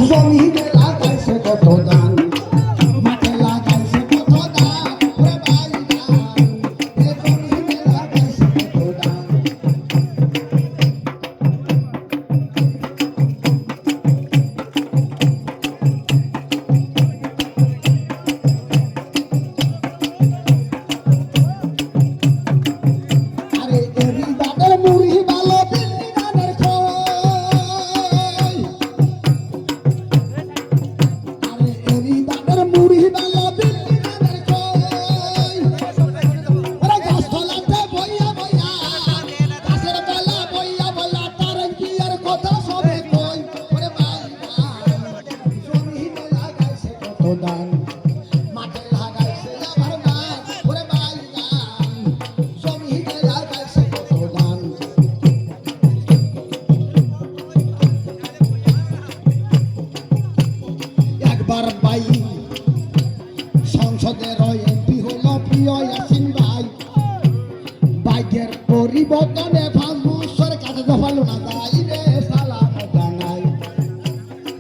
জমিনে লাগাইছে কত ধান মাঠে লাগাইছে কত ধান ওরে ভাই ধান জমিনে লাগাইছে কত ধান আরে এরি দাদের মুড়ি ভালো দিল্লি ধানের খই আরে এরি দাদের মুড়ি ভালো দিল্লি ধানের খই ওরে গাছ তলাতে বইয়া বইয়া গাছের বেলা বইয়া বইয়া তার কি আর কথা সবে কই ওরে ভাই জমিনে লাগাইছে কত ধান মাঠে লাগাইছে আমার ধান ওরে ভাই জমিনে লাগাইছে কত ধান একবার ভাই সংসদের এমপি হলো প্রিয় ইয়াসিন ভাই বাইকের পরিবর্তনে 5 বছর কাছে দফালো না যাই রে সালাম জানাই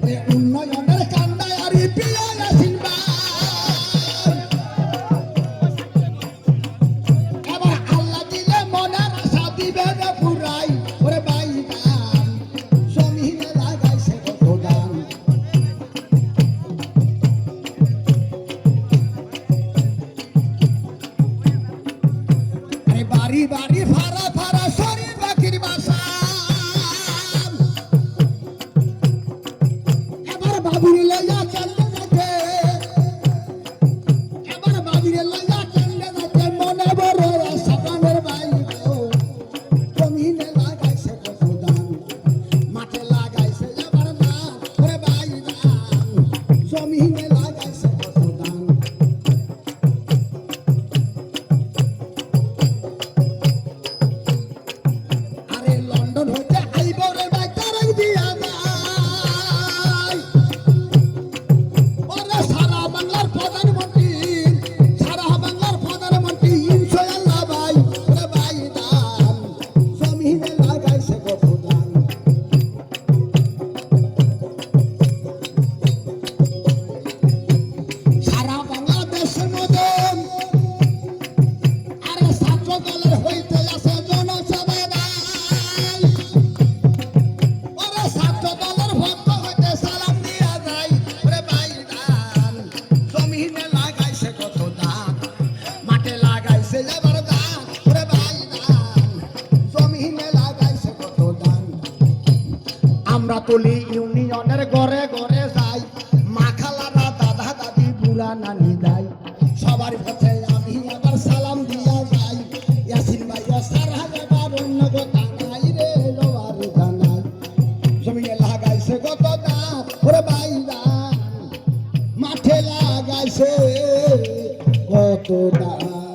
রে উন্নয়নের কান্দায় আর প্রিয় ইয়াসিন ভাই এবার আল্লাহ দিলে মনের আশা দিবে রে পুরাই ওরে ভাই জমিনে লাগাইছে কত ধান আরে বাড়ি বাড়ি ফারা ফারা সরি পাখির বাসা এবার বাবুরে লইয়া চলে যাচ্ছে এবার বাবুরে লইয়া চলে যাচ্ছে মনে বড় সাপানের ভাই জমিনে লাগাইছে কত ধান মাঠে লাগাইছে এবার না ওরে ভাই জমিনে লাগাইছে কত ধান আরে লন্ডন হইতে আইব রে ভাই তারাই দিয়া যায় ওরে সারা বাংলার প্রধানমন্ত্রী ইনশাআল্লাহ ভাই ওরে ভাই দান জমিনে লাগাইছে কত ধান সারা বাংলাদেশের মধ্যে আরে ছাত্র দলের হইতে আছে জনসভা নাই ওরে ছাত্র দলের ভক্ত হইতে সালাম দিয়া যায় ওরে ভাই দান জমিনে লাগাইছে কত ধান মাঠে লাগাইছে এবার ধান ওরে ভাই দান জমিনে লাগাইছে কত ধান আমরা তুলি ইউনিয়নের ঘরে ঘরে যাই মা খালারা দাদা দাদি বুড়া নানি যাই সবার কাছে আমি আবার সালাম দিয়া যাই ইয়াসিন ভাই সারা এবার অন্য কথা নাই রে লোয়ার জানাই জমিনে লাগাইছে কত ধান ওরে ভাই দান মাঠে লাগাইছে কত ধান